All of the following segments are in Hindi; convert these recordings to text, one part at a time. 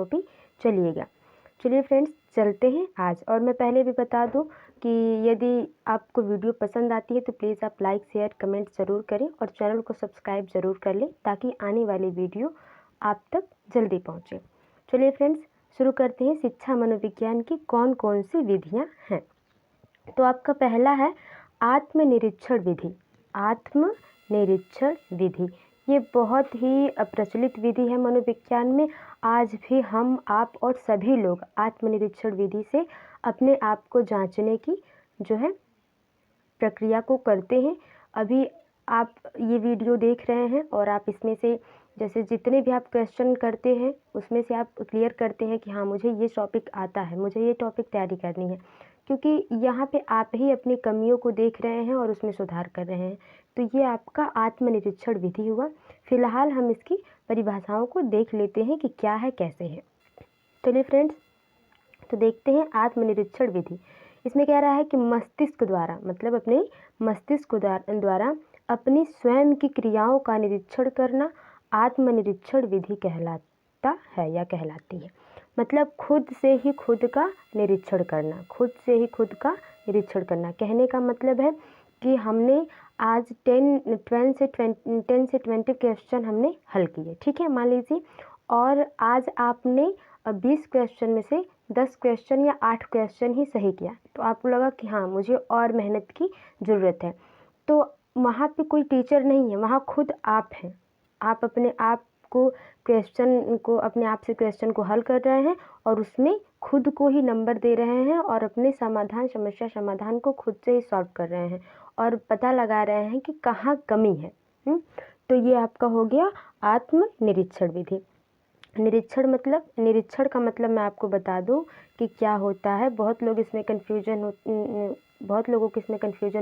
भी चलिएगा। चलिए फ्रेंड्स, चलते हैं आज। और मैं पहले भी बता दूं कि यदि आपको वीडियो पसंद आती है तो प्लीज़ आप लाइक शेयर कमेंट ज़रूर करें और चैनल को सब्सक्राइब ज़रूर कर लें ताकि आने वाली वीडियो आप तक जल्दी पहुँचे। चलिए फ्रेंड्स, शुरू करते हैं। शिक्षा मनोविज्ञान की कौन कौन सी विधियाँ हैं। तो आपका पहला है आत्मनिरीक्षण विधि। आत्मनिरीक्षण विधि ये बहुत ही प्रचलित विधि है मनोविज्ञान में। आज भी हम, आप और सभी लोग आत्मनिरीक्षण विधि से अपने आप को जांचने की जो है प्रक्रिया को करते हैं। अभी आप ये वीडियो देख रहे हैं और आप इसमें से जैसे जितने भी आप क्वेश्चन करते हैं उसमें से आप क्लियर करते हैं कि हाँ मुझे ये टॉपिक आता है, मुझे ये टॉपिक तैयारी करनी है, क्योंकि यहाँ पे आप ही अपनी कमियों को देख रहे हैं और उसमें सुधार कर रहे हैं। तो ये आपका आत्मनिरीक्षण विधि हुआ। फिलहाल हम इसकी परिभाषाओं को देख लेते हैं कि क्या है कैसे है। चलिए फ्रेंड्स, तो देखते हैं आत्मनिरीक्षण विधि। इसमें कह रहा है कि मस्तिष्क द्वारा, मतलब अपने मस्तिष्क द्वारा अपनी स्वयं की क्रियाओं का निरीक्षण करना आत्मनिरीक्षण विधि कहलाता है या कहलाती है। मतलब खुद से ही खुद का निरीक्षण करना, खुद से ही खुद का निरीक्षण करना। कहने का मतलब है कि हमने आज 10 से 20 क्वेश्चन हमने हल किए, ठीक है, मान लीजिए, और आज आपने 20 क्वेश्चन में से 10 क्वेश्चन या 8 क्वेश्चन ही सही किया, तो आपको लगा कि हाँ मुझे और मेहनत की ज़रूरत है। तो वहाँ पे कोई टीचर नहीं है, वहाँ खुद आप हैं। आप अपने आप को अपने आप से क्वेश्चन को हल कर रहे हैं और उसमें खुद को ही नंबर दे रहे हैं और अपने समस्या समाधान को खुद से ही सॉल्व कर रहे हैं और पता लगा रहे हैं कि कहाँ कमी है। तो ये आपका हो गया आत्मनिरीक्षण विधि। निरीक्षण का मतलब मैं आपको बता दूं कि क्या होता है। बहुत लोगों को इसमें कन्फ्यूजन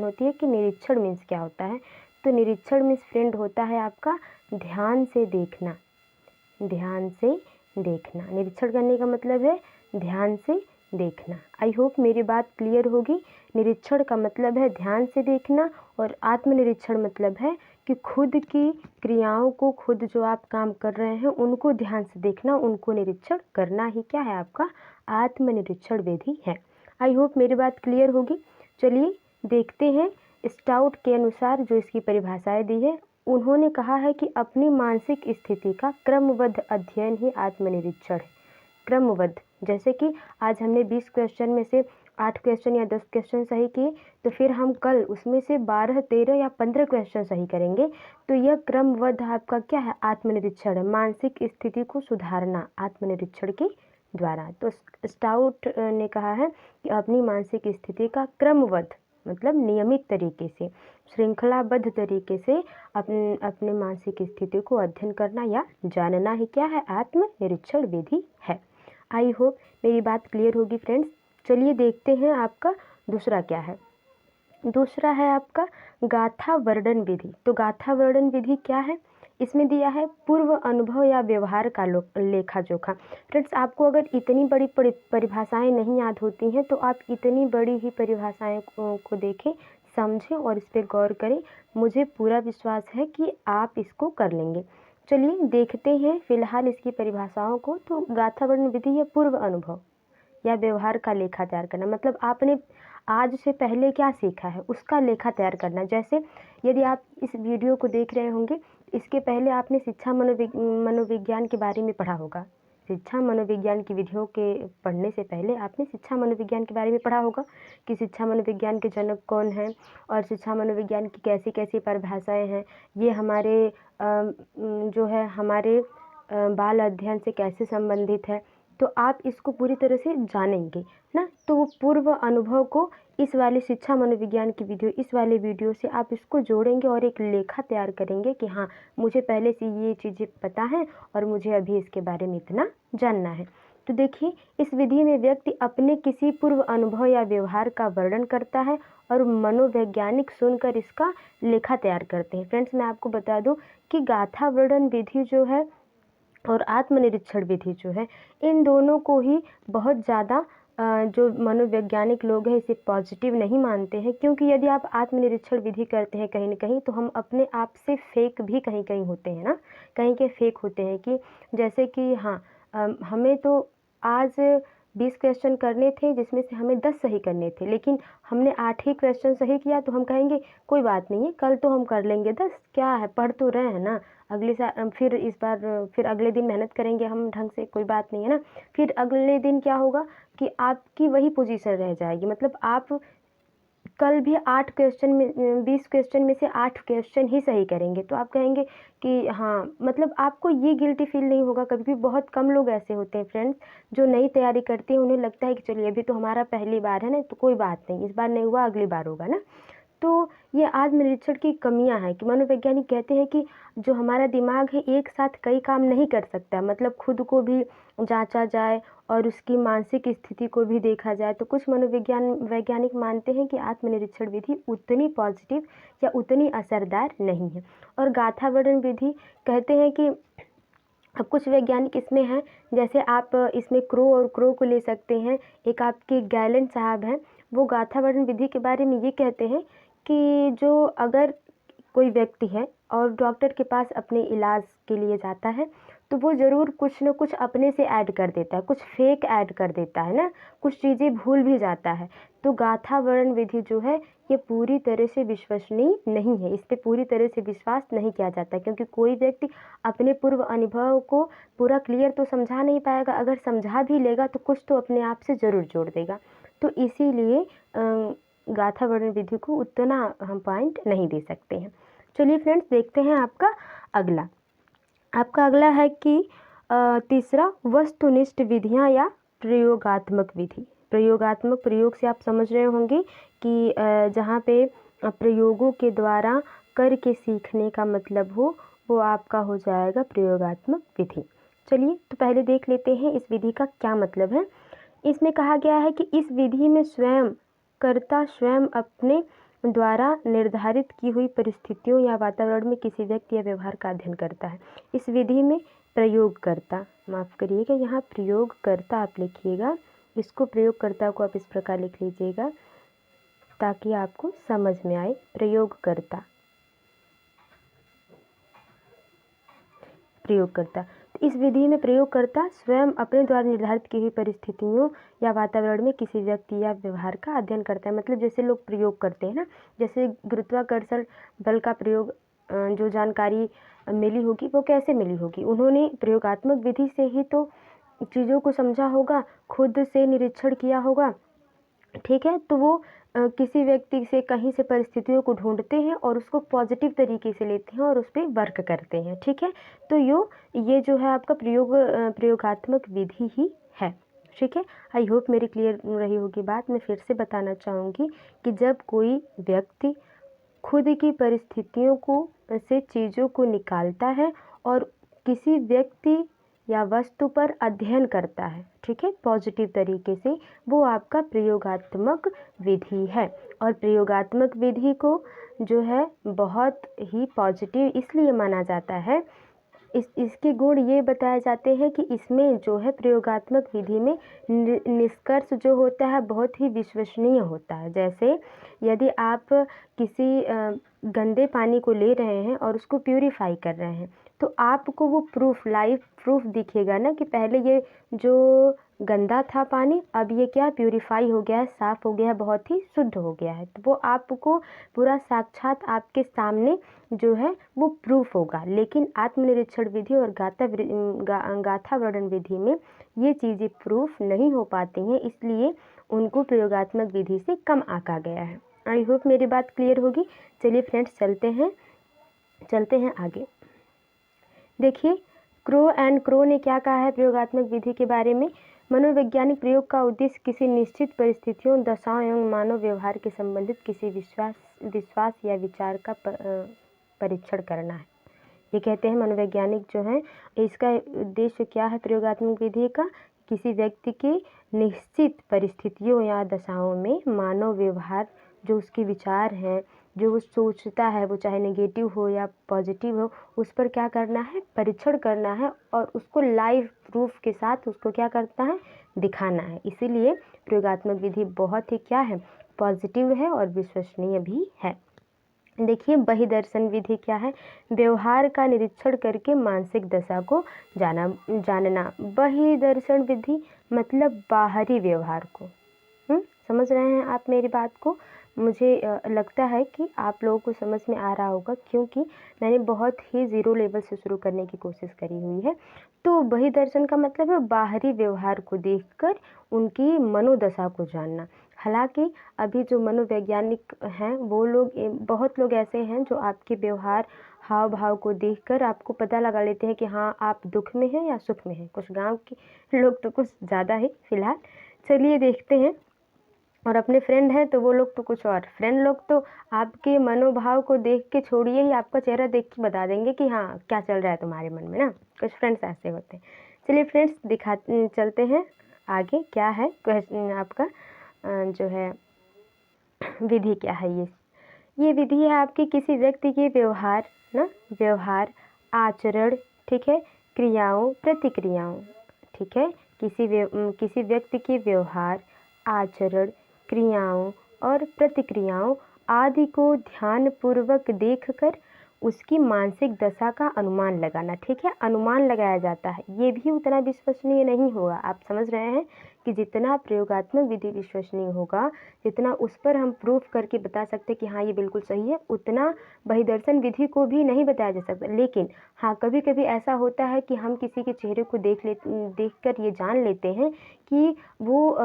होती है कि निरीक्षण मीन्स क्या होता है। तो निरीक्षण मीन्स फ्रेंड होता है आपका ध्यान से देखना। ध्यान से देखना, निरीक्षण करने का मतलब है ध्यान से देखना। आई होप मेरी बात क्लियर होगी। निरीक्षण का मतलब है ध्यान से देखना और आत्मनिरीक्षण मतलब है कि खुद की क्रियाओं को, खुद जो आप काम कर रहे हैं उनको ध्यान से देखना, उनको निरीक्षण करना ही क्या है, आपका आत्मनिरीक्षण विधि है। आई होप मेरी बात क्लियर होगी। चलिए देखते हैं। स्टाउट के अनुसार जो इसकी परिभाषाएं दी है, उन्होंने कहा है कि अपनी मानसिक स्थिति का क्रमबद्ध अध्ययन ही आत्मनिरीक्षण है। क्रमबद्ध, जैसे कि आज हमने 20 क्वेश्चन में से 8 क्वेश्चन या 10 क्वेश्चन सही किए, तो फिर हम कल उसमें से 12, 13 या 15 क्वेश्चन सही करेंगे। तो यह क्रमबद्ध आपका क्या है, आत्मनिरीक्षण है। मानसिक स्थिति को सुधारना आत्मनिरीक्षण के द्वारा। तो स्टाउट ने कहा है कि अपनी मानसिक स्थिति का क्रमबद्ध मतलब नियमित तरीके से, श्रृंखलाबद्ध तरीके से अपने मानसिक स्थिति को अध्ययन करना या जानना ही क्या है, आत्मनिरीक्षण विधि है। आई होप मेरी बात क्लियर होगी फ्रेंड्स। चलिए देखते हैं आपका दूसरा क्या है। दूसरा है आपका गाथा वर्णन विधि। तो गाथा वर्णन विधि क्या है, इसमें दिया है पूर्व अनुभव या व्यवहार का लेखा जोखा। फ्रेंड्स, आपको अगर इतनी बड़ी परिभाषाएं नहीं याद होती हैं तो आप इतनी बड़ी ही परिभाषाएं को देखें, समझें और इस पर गौर करें। मुझे पूरा विश्वास है कि आप इसको कर लेंगे। चलिए देखते हैं फिलहाल इसकी परिभाषाओं को। तो गाथा वर्णन विधि है पूर्व अनुभव या व्यवहार का लेखा तैयार करना। मतलब आपने आज से पहले क्या सीखा है उसका लेखा तैयार करना। जैसे यदि आप इस वीडियो को देख रहे होंगे, इसके पहले आपने शिक्षा मनोविज्ञान के बारे में पढ़ा होगा। शिक्षा मनोविज्ञान की विधियों के पढ़ने से पहले आपने शिक्षा मनोविज्ञान के बारे में पढ़ा होगा कि शिक्षा मनोविज्ञान के जनक कौन हैं और शिक्षा मनोविज्ञान की कैसी कैसी परिभाषाएं हैं, ये हमारे जो है हमारे बाल अध्ययन से कैसे संबंधित है। तो आप इसको पूरी तरह से जानेंगे ना। तो वो पूर्व अनुभव को इस वाले शिक्षा मनोविज्ञान की वीडियो, इस वाले वीडियो से आप इसको जोड़ेंगे और एक लेखा तैयार करेंगे कि हाँ मुझे पहले से ये चीज़ें पता है और मुझे अभी इसके बारे में इतना जानना है। तो देखिए, इस विधि में व्यक्ति अपने किसी पूर्व अनुभव या व्यवहार का वर्णन करता है और मनोवैज्ञानिक सुनकर इसका लेखा तैयार करते हैं। फ्रेंड्स, मैं आपको बता दूं कि गाथा वर्णन विधि जो है और आत्मनिरीक्षण विधि जो है, इन दोनों को ही बहुत ज़्यादा जो मनोवैज्ञानिक लोग हैं इसे पॉजिटिव नहीं मानते हैं, क्योंकि यदि आप आत्मनिरीक्षण विधि करते हैं कहीं ना कहीं तो हम अपने आप से फेक भी कहीं कहीं होते हैं ना, कहीं के फेक होते हैं कि जैसे कि हाँ हमें तो आज 20 क्वेश्चन करने थे जिसमें से हमें 10 सही करने थे, लेकिन हमने 8 ही क्वेश्चन सही किया तो हम कहेंगे कोई बात नहीं है, कल तो हम कर लेंगे 10, क्या है, पढ़ तो रहे हैं ना। अगले साल फिर इस बार फिर अगले दिन मेहनत करेंगे हम ढंग से, कोई बात नहीं है ना। फिर अगले दिन क्या होगा कि आपकी वही पोजीशन रह जाएगी, मतलब आप कल भी 8 क्वेश्चन में 20 क्वेश्चन में से 8 क्वेश्चन ही सही करेंगे, तो आप कहेंगे कि हाँ, मतलब आपको ये गिल्टी फील नहीं होगा कभी भी। बहुत कम लोग ऐसे होते हैं फ्रेंड्स जो नई तैयारी करते हैं, उन्हें लगता है कि चलिए अभी तो हमारा पहली बार है ना, तो कोई बात नहीं, इस बार नहीं हुआ अगली बार होगा ना। तो ये आत्मनिरीक्षण की कमियां हैं कि मनोवैज्ञानिक कहते हैं कि जो हमारा दिमाग है एक साथ कई काम नहीं कर सकता, मतलब खुद को भी जांचा जाए और उसकी मानसिक स्थिति को भी देखा जाए। तो कुछ वैज्ञानिक मानते हैं कि आत्मनिरीक्षण विधि उतनी पॉजिटिव या उतनी असरदार नहीं है। और गाथा वर्णन विधि कहते हैं कि अब कुछ वैज्ञानिक इसमें हैं, जैसे आप इसमें क्रो और क्रो को ले सकते हैं। एक आपके गैलेंट साहब हैं, वो गाथा वर्णन विधि के बारे में ये कहते हैं कि जो अगर कोई व्यक्ति है और डॉक्टर के पास अपने इलाज के लिए जाता है तो वो ज़रूर कुछ न कुछ अपने से ऐड कर देता है, कुछ फेक ऐड कर देता है ना, कुछ चीज़ें भूल भी जाता है। तो गाथा वर्णन विधि जो है ये पूरी तरह से विश्वसनीय नहीं है, इस पर पूरी तरह से विश्वास नहीं किया जाता, क्योंकि कोई व्यक्ति अपने पूर्व अनुभव को पूरा क्लियर तो समझा नहीं पाएगा, अगर समझा भी लेगा तो कुछ तो अपने आप से ज़रूर जोड़ देगा। तो इसीलिए गाथा वर्णन विधि को उतना हम पॉइंट नहीं दे सकते हैं। चलिए फ्रेंड्स, देखते हैं आपका अगला है कि तीसरा, वस्तुनिष्ठ विधियां या प्रयोगात्मक विधि। प्रयोगात्मक, प्रयोग से आप समझ रहे होंगे कि जहाँ पे प्रयोगों के द्वारा करके सीखने का मतलब हो, वो आपका हो जाएगा प्रयोगात्मक विधि। चलिए तो पहले देख लेते हैं इस विधि का क्या मतलब है। इसमें कहा गया है कि इस विधि में कर्ता स्वयं अपने द्वारा निर्धारित की हुई परिस्थितियों या वातावरण में किसी व्यक्ति या व्यवहार का अध्ययन करता है। इस विधि में प्रयोगकर्ता, माफ़ करिएगा, यहाँ प्रयोगकर्ता आप लिखिएगा, इसको प्रयोगकर्ता को आप इस प्रकार लिख लीजिएगा ताकि आपको समझ में आए। प्रयोगकर्ता, तो इस विधि में प्रयोगकर्ता स्वयं अपने द्वारा निर्धारित की हुई परिस्थितियों या वातावरण में किसी व्यक्ति या व्यवहार का अध्ययन करता है। मतलब जैसे लोग प्रयोग करते हैं ना, जैसे गुरुत्वाकर्षण बल का प्रयोग, जो जानकारी मिली होगी वो कैसे मिली होगी, उन्होंने प्रयोगात्मक विधि से ही तो चीज़ों को समझा होगा, खुद से निरीक्षण किया होगा, ठीक है। तो वो किसी व्यक्ति से कहीं से परिस्थितियों को ढूंढते हैं और उसको पॉजिटिव तरीके से लेते हैं और उस पर वर्क करते हैं, ठीक है। तो ये जो है आपका प्रयोगात्मक विधि ही है, ठीक है। आई होप मेरी क्लियर रही होगी बात। मैं फिर से बताना चाहूँगी कि जब कोई व्यक्ति खुद की परिस्थितियों से चीज़ों को निकालता है और किसी व्यक्ति या वस्तु पर अध्ययन करता है, ठीक है, पॉजिटिव तरीके से, वो आपका प्रयोगात्मक विधि है। और प्रयोगात्मक विधि को जो है बहुत ही पॉजिटिव इसलिए माना जाता है, इसके गुण ये बताए जाते हैं कि इसमें जो है प्रयोगात्मक विधि में निष्कर्ष जो होता है बहुत ही विश्वसनीय होता है। जैसे यदि आप किसी गंदे पानी को ले रहे हैं और उसको प्यूरीफाई कर रहे हैं, तो आपको वो लाइव प्रूफ दिखेगा ना कि पहले ये जो गंदा था पानी, अब ये क्या प्यूरीफाई हो गया है, साफ़ हो गया है, बहुत ही शुद्ध हो गया है। तो वो आपको पूरा साक्षात आपके सामने जो है वो प्रूफ होगा। लेकिन आत्मनिरीक्षण विधि और गाथा वर्णन विधि में ये चीज़ें प्रूफ नहीं हो पाती हैं, इसलिए उनको प्रयोगात्मक विधि से कम आंका गया है। आई होप मेरी बात क्लियर होगी। चलिए फ्रेंड्स, चलते हैं आगे। देखिए, क्रो एंड क्रो ने क्या कहा है प्रयोगात्मक विधि के बारे में। मनोवैज्ञानिक प्रयोग का उद्देश्य किसी निश्चित परिस्थितियों, दशाओं एवं मानव व्यवहार के संबंधित किसी विश्वास या विचार का परीक्षण करना है। ये कहते हैं मनोवैज्ञानिक जो हैं, इसका उद्देश्य क्या है प्रयोगात्मक विधि का, किसी व्यक्ति के निश्चित परिस्थितियों या दशाओं में मानव व्यवहार, जो उसके विचार हैं, जो वो सोचता है, वो चाहे नेगेटिव हो या पॉजिटिव हो, उस पर क्या करना है, परीक्षण करना है और उसको लाइव प्रूफ के साथ उसको क्या करता है, दिखाना है। इसीलिए प्रयोगात्मक विधि बहुत ही क्या है, पॉजिटिव है और विश्वसनीय भी है। देखिए बहिर्दर्शन विधि क्या है? व्यवहार का निरीक्षण करके मानसिक दशा को जानना। बहिर्दर्शन विधि मतलब बाहरी व्यवहार को। समझ रहे हैं आप मेरी बात को? मुझे लगता है कि आप लोगों को समझ में आ रहा होगा, क्योंकि मैंने बहुत ही ज़ीरो लेवल से शुरू करने की कोशिश करी हुई है। तो बहिर्दर्शन का मतलब है बाहरी व्यवहार को देखकर उनकी मनोदशा को जानना। हालांकि अभी जो मनोवैज्ञानिक हैं वो लोग, बहुत लोग ऐसे हैं जो आपके व्यवहार, हाव भाव को देखकर आपको पता लगा लेते हैं कि हाँ आप दुख में हैं या सुख में हैं। कुछ गांव के लोग तो कुछ ज़्यादा ही फिलहाल। चलिए देखते हैं। और अपने फ्रेंड हैं तो वो लोग तो कुछ और। फ्रेंड लोग तो आपके मनोभाव को देख के छोड़िए ही, आपका चेहरा देख के बता देंगे कि हाँ क्या चल रहा है तुम्हारे मन में ना। कुछ फ्रेंड्स ऐसे होते हैं। चलिए फ्रेंड्स चलते हैं आगे। क्या है क्वेश्चन आपका जो है विधि क्या है? ये विधि है आपकी किसी व्यक्ति के व्यवहार, आचरण, ठीक है, क्रियाओं, प्रतिक्रियाओं, ठीक है। किसी व्यक्ति के व्यवहार, आचरण, क्रियाओं और प्रतिक्रियाओं आदि को ध्यानपूर्वक देखकर उसकी मानसिक दशा का अनुमान लगाना। ठीक है, अनुमान लगाया जाता है। ये भी उतना विश्वसनीय नहीं होगा। आप समझ रहे हैं कि जितना प्रयोगात्मक विधि विश्वसनीय होगा, जितना उस पर हम प्रूफ करके बता सकते कि हाँ ये बिल्कुल सही है, उतना बहिर्दर्शन विधि को भी नहीं बताया जा सकता। लेकिन हाँ, कभी कभी ऐसा होता है कि हम किसी के चेहरे को देखकर ये जान लेते हैं कि वो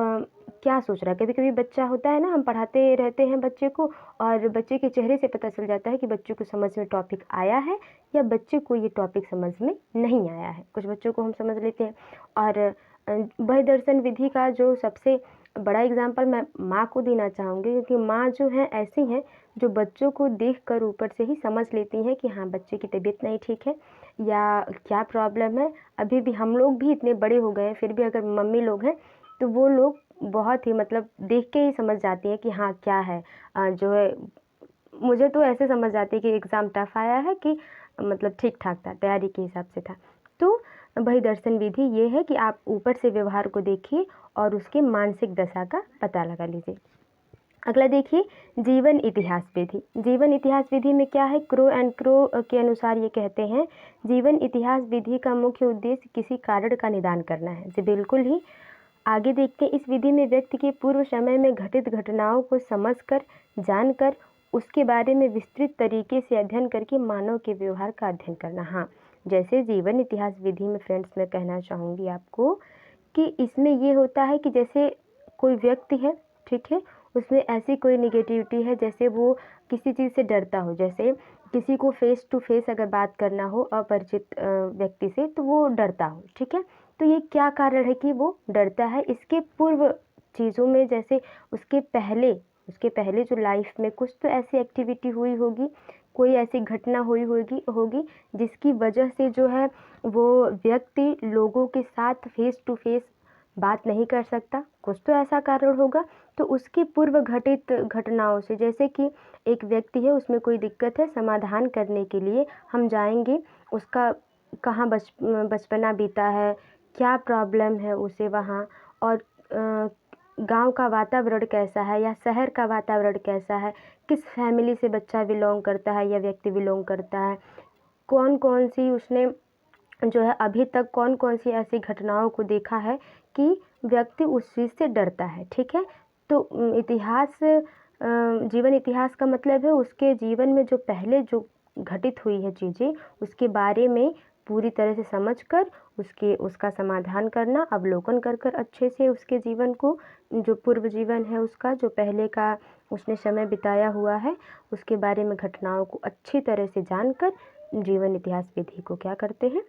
क्या सोच रहा है। कभी कभी बच्चा होता है ना, हम पढ़ाते रहते हैं बच्चे को और बच्चे के चेहरे से पता चल जाता है कि बच्चे को समझ में टॉपिक आया है या बच्चे को ये टॉपिक समझ में नहीं आया है। कुछ बच्चों को हम समझ लेते हैं। और बहिर्दर्शन विधि का जो सबसे बड़ा एग्जाम्पल मैं माँ को देना चाहूँगी, क्योंकि माँ जो है ऐसी हैं जो बच्चों को देखकर ऊपर से ही समझ लेती हैं कि हाँ बच्चे की तबीयत नहीं ठीक है या क्या प्रॉब्लम है। अभी भी हम लोग भी इतने बड़े हो गए हैं, फिर भी अगर मम्मी लोग हैं तो वो लोग बहुत ही मतलब देख के ही समझ जाती हैं कि हाँ क्या है। जो है मुझे तो ऐसे समझ आती है कि एग्ज़ाम टफ आया है कि मतलब ठीक ठाक था, तैयारी के हिसाब से था। तो बहिर्दर्शन विधि ये है कि आप ऊपर से व्यवहार को देखिए और उसके मानसिक दशा का पता लगा लीजिए। अगला देखिए जीवन इतिहास विधि। जीवन इतिहास विधि में क्या है? क्रो एंड क्रो के अनुसार ये कहते हैं, जीवन इतिहास विधि का मुख्य उद्देश्य किसी कारण का निदान करना है। जी बिल्कुल ही। आगे देखते हैं, इस विधि में व्यक्ति के पूर्व समय में घटित घटनाओं को समझकर, जानकर उसके बारे में विस्तृत तरीके से अध्ययन करके मानव के व्यवहार का अध्ययन करना। हाँ, जैसे जीवन इतिहास विधि में फ्रेंड्स मैं कहना चाहूँगी आपको कि इसमें ये होता है कि जैसे कोई व्यक्ति है, ठीक है, उसमें ऐसी कोई निगेटिविटी है, जैसे वो किसी चीज़ से डरता हो। जैसे किसी को फेस टू फेस अगर बात करना हो अपरिचित व्यक्ति से, तो वो डरता हो। ठीक है, तो ये क्या कारण है कि वो डरता है? इसके पूर्व चीज़ों में, जैसे उसके पहले जो लाइफ में कुछ तो ऐसी एक्टिविटी हुई होगी, कोई ऐसी घटना हुई होगी जिसकी वजह से जो है वो व्यक्ति लोगों के साथ फेस टू फेस बात नहीं कर सकता। कुछ तो ऐसा कारण होगा। तो उसकी पूर्व घटित घटनाओं से, जैसे कि एक व्यक्ति है, उसमें कोई दिक्कत है, समाधान करने के लिए हम जाएंगे, उसका कहाँ बचपना बीता है, क्या प्रॉब्लम है उसे वहाँ, और गांव का वातावरण कैसा है या शहर का वातावरण कैसा है, किस फैमिली से बच्चा बिलोंग करता है या व्यक्ति बिलोंग करता है, कौन कौन सी उसने जो है अभी तक कौन कौन सी ऐसी घटनाओं को देखा है कि व्यक्ति उस चीज़ से डरता है। ठीक है, तो जीवन इतिहास का मतलब है उसके जीवन में जो पहले जो घटित हुई है चीज़ें, उसके बारे में पूरी तरह से समझकर उसका समाधान करना, अवलोकन कर कर अच्छे से उसके जीवन को, जो पूर्व जीवन है उसका, जो पहले का उसने समय बिताया हुआ है, उसके बारे में घटनाओं को अच्छी तरह से जानकर जीवन इतिहास विधि को क्या करते हैं,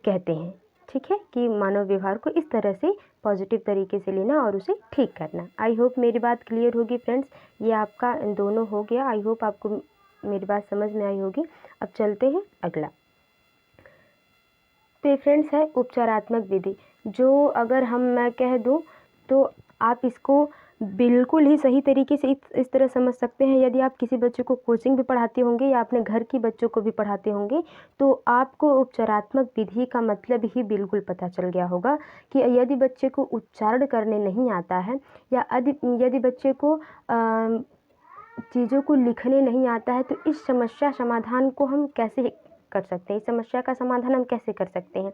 कहते हैं। ठीक है, कि मानव व्यवहार को इस तरह से पॉजिटिव तरीके से लेना और उसे ठीक करना। आई होप मेरी बात क्लियर होगी फ्रेंड्स। ये आपका दोनों हो गया। आई होप आपको मेरी बात समझ में आई होगी। अब चलते हैं अगला। तो फ्रेंड्स है उपचारात्मक विधि, जो अगर मैं कह दूं तो आप इसको बिल्कुल ही सही तरीके से इस तरह समझ सकते हैं। यदि आप किसी बच्चे को कोचिंग भी पढ़ाते होंगे या अपने घर की बच्चों को भी पढ़ाते होंगे, तो आपको उपचारात्मक विधि का मतलब ही बिल्कुल पता चल गया होगा कि यदि बच्चे को उच्चारण करने नहीं आता है या यदि बच्चे को चीज़ों को लिखने नहीं आता है, तो इस समस्या समाधान को हम कैसे कर सकते हैं, इस समस्या का समाधान हम कैसे कर सकते हैं।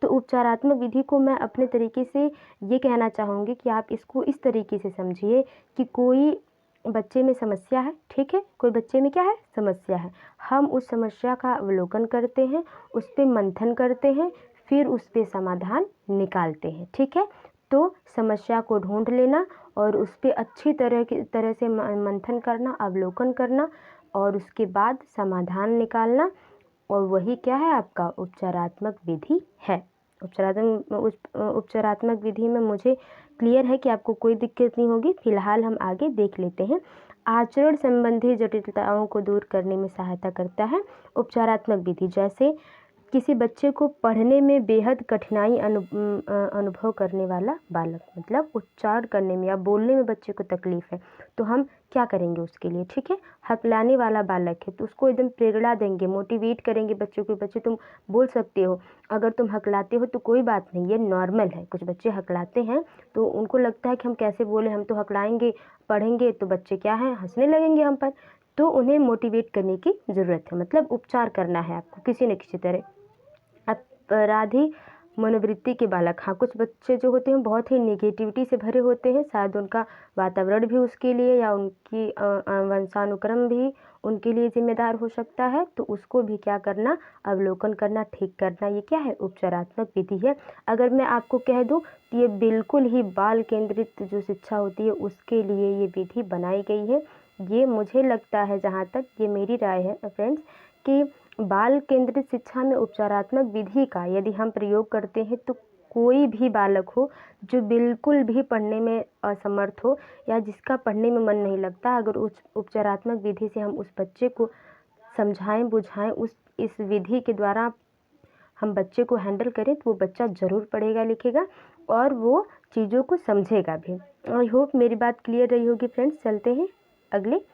तो उपचारात्मक विधि को मैं अपने तरीके से ये कहना चाहूँगी कि आप इसको इस तरीके से समझिए कि कोई बच्चे में समस्या है, ठीक है, कोई बच्चे में क्या है, समस्या है। हम उस समस्या का अवलोकन करते हैं, उस पर मंथन करते हैं, फिर उस पर समाधान निकालते हैं, ठीक है। तो समस्या को ढूंढ लेना और उस पर अच्छी तरह से मंथन करना, अवलोकन करना और उसके बाद समाधान निकालना, और वही क्या है, आपका उपचारात्मक विधि है। उपचारात्मक विधि में मुझे क्लियर है कि आपको कोई दिक्कत नहीं होगी। फिलहाल हम आगे देख लेते हैं। आचरण संबंधी जटिलताओं को दूर करने में सहायता करता है उपचारात्मक विधि। जैसे किसी बच्चे को पढ़ने में बेहद कठिनाई अनुभव करने वाला बालक, मतलब उच्चारण करने में या बोलने में बच्चे को तकलीफ़ है, तो हम क्या करेंगे उसके लिए, ठीक है। हकलाने वाला बालक है तो उसको एकदम प्रेरणा देंगे, मोटिवेट करेंगे बच्चों को, बच्चे तुम बोल सकते हो। अगर तुम हकलाते हो तो कोई बात नहीं, ये नॉर्मल है। कुछ बच्चे हकलाते हैं तो उनको लगता है कि हम कैसे बोले, हम तो हकलाएंगे, पढ़ेंगे तो बच्चे क्या हैं, हंसने लगेंगे हम पर। तो उन्हें मोटिवेट करने की ज़रूरत है, मतलब उपचार करना है आपको किसी न किसी तरह। अपराधी मनोवृत्ति के बालक, हाँ, कुछ बच्चे जो होते हैं बहुत ही नेगेटिविटी से भरे होते हैं, शायद उनका वातावरण भी उसके लिए या उनकी वंशानुक्रम भी उनके लिए जिम्मेदार हो सकता है। तो उसको भी क्या करना, अवलोकन करना, ठीक करना, ये क्या है, उपचारात्मक विधि है। अगर मैं आपको कह दूँ तो ये बिल्कुल ही बाल केंद्रित जो शिक्षा होती है उसके लिए ये विधि बनाई गई है। ये मुझे लगता है, जहाँ तक ये मेरी राय है फ्रेंड्स, कि बाल केंद्रित शिक्षा में उपचारात्मक विधि का यदि हम प्रयोग करते हैं तो कोई भी बालक हो जो बिल्कुल भी पढ़ने में असमर्थ हो या जिसका पढ़ने में मन नहीं लगता, अगर उस उपचारात्मक विधि से हम उस बच्चे को समझाएं, बुझाएं, इस विधि के द्वारा हम बच्चे को हैंडल करें, तो वो बच्चा ज़रूर पढ़ेगा, लिखेगा और वो चीज़ों को समझेगा भी। आई होप मेरी बात क्लियर रही होगी फ्रेंड्स। चलते हैं अगले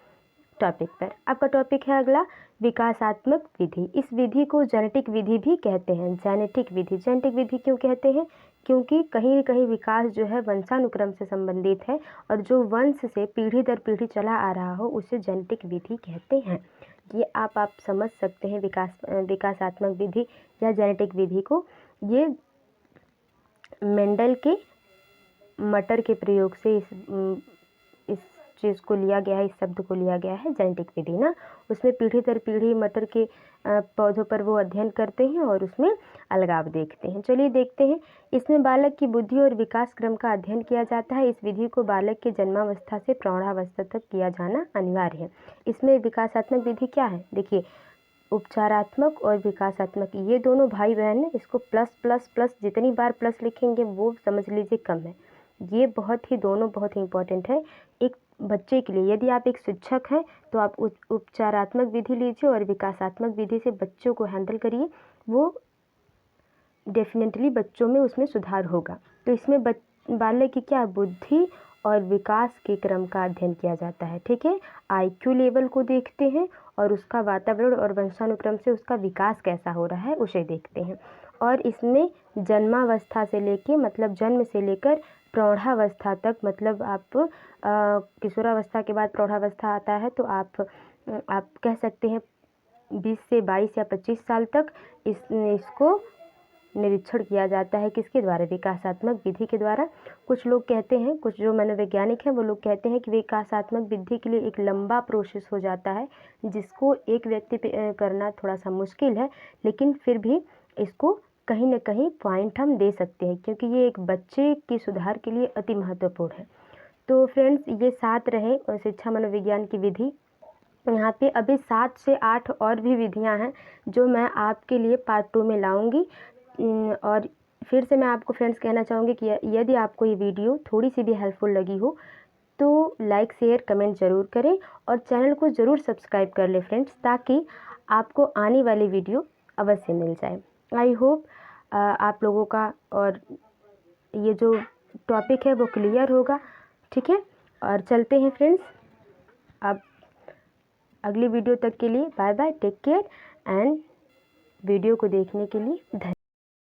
टॉपिक पर। आपका टॉपिक है अगला, विकासात्मक विधि। इस विधि को जेनेटिक विधि भी कहते हैं। जेनेटिक विधि, जेनेटिक विधि क्यों कहते हैं, क्योंकि कहीं न कहीं विकास जो है वंशानुक्रम से संबंधित है और जो वंश से पीढ़ी दर पीढ़ी चला आ रहा हो उसे जेनेटिक विधि कहते हैं। ये आप समझ सकते हैं विकासात्मक विधि या जेनेटिक विधि को। ये मेंडल के मटर के प्रयोग से इस चीज़ को लिया गया है, इस शब्द को लिया गया है जेनेटिक विधि ना। उसमें पीढ़ी दर पीढ़ी मटर के पौधों पर वो अध्ययन करते हैं और उसमें अलगाव देखते हैं। चलिए देखते हैं। इसमें बालक की बुद्धि और विकास क्रम का अध्ययन किया जाता है। इस विधि को बालक के जन्मावस्था से प्रौढ़ावस्था तक किया जाना अनिवार्य है। इसमें विकासात्मक विधि क्या है, देखिए, उपचारात्मक और विकासात्मक ये दोनों भाई बहन हैं। इसको प्लस प्लस प्लस जितनी बार प्लस लिखेंगे वो समझ लीजिए कम है। ये दोनों बहुत ही इम्पोर्टेंट है एक बच्चे के लिए। यदि आप एक शिक्षक हैं तो आप उपचारात्मक विधि लीजिए और विकासात्मक विधि से बच्चों को हैंडल करिए, वो डेफिनेटली बच्चों में उसमें सुधार होगा। तो इसमें बालक की क्या बुद्धि और विकास के क्रम का अध्ययन किया जाता है, ठीक है। IQ लेवल को देखते हैं और उसका वातावरण और वंशानुक्रम से उसका विकास कैसा हो रहा है उसे देखते हैं। और इसमें जन्मावस्था से लेके, मतलब जन्म से लेकर प्रौढ़ावस्था तक, मतलब आप किशोरावस्था के बाद प्रौढ़ावस्था आता है, तो आप कह सकते हैं 20 से 22 या 25 साल तक इसको निरीक्षण किया जाता है। किसके द्वारा, विकासात्मक विधि के द्वारा। कुछ लोग कहते हैं, कुछ जो मनोवैज्ञानिक हैं वो लोग कहते हैं कि विकासात्मक विधि के लिए एक लंबा प्रोसेस हो जाता है जिसको एक व्यक्ति पे करना थोड़ा सा मुश्किल है, लेकिन फिर भी इसको कहीं ना कहीं पॉइंट हम दे सकते हैं क्योंकि ये एक बच्चे की सुधार के लिए अति महत्वपूर्ण है। तो फ्रेंड्स, ये 7 रहे शिक्षा मनोविज्ञान की विधि। यहाँ पे अभी 7 से 8 और भी विधियाँ हैं जो मैं आपके लिए पार्ट 2 में लाऊंगी। और फिर से मैं आपको फ्रेंड्स कहना चाहूँगी कि यदि आपको ये वीडियो थोड़ी सी भी हेल्पफुल लगी हो तो लाइक शेयर कमेंट ज़रूर करें और चैनल को ज़रूर सब्सक्राइब कर लें फ्रेंड्स, ताकि आपको आने वाली वीडियो अवश्य मिल जाए। आई होप आप लोगों का और ये जो टॉपिक है वो क्लियर होगा, ठीक है। और चलते हैं फ्रेंड्स, अब अगली वीडियो तक के लिए bye bye, take care and video को देखने के लिए धन्यवाद।